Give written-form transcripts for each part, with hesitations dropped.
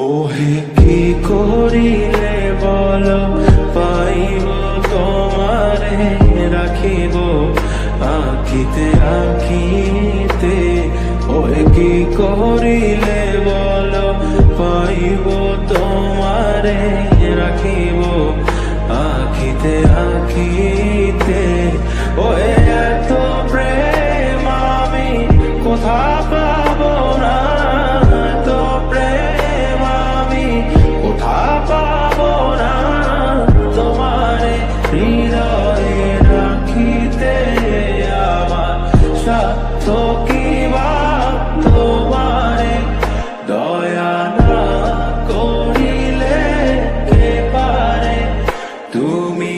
ওহে কি করিলে বলো পাইব তোমারে রাখিব আঁখিতে আঁখিতে। ওহে কি করিলে বলো পাইব তোমারে রাখিব আঁখিতে আঁখিতে। ওহে এত প্রেম আমি কোথা পাবো না, এত প্রেম আমি কোথা পাবো না। তোমারে হৃদয়ে রাখিতে আমার সাধ্য কি বা তোমারে দয়া না করিলে কে পারে। তুমি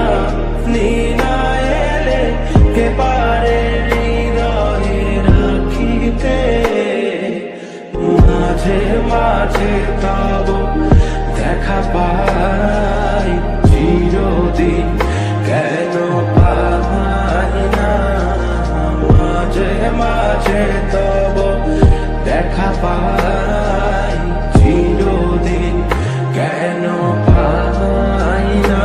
আপনি না এলে কে পারে হৃদয়ে রাখিতে। মাঝে মাঝে তব দেখা পাই চিরদিন কেন পাই না। মাঝে মাঝে তব দেখা পাই চিরদিন কেন পাই না।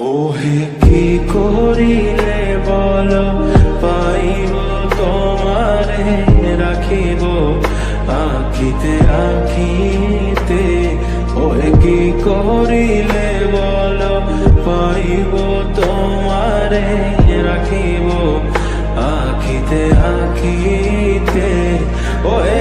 ওহে কি করিলে বলো পাইব তোমারে রাখিব আঁখিতে আঁখিতে। ওহে কি করিলে বলো পাইব তোমারে রাখিব আঁখিতে আঁখিতে। ওহে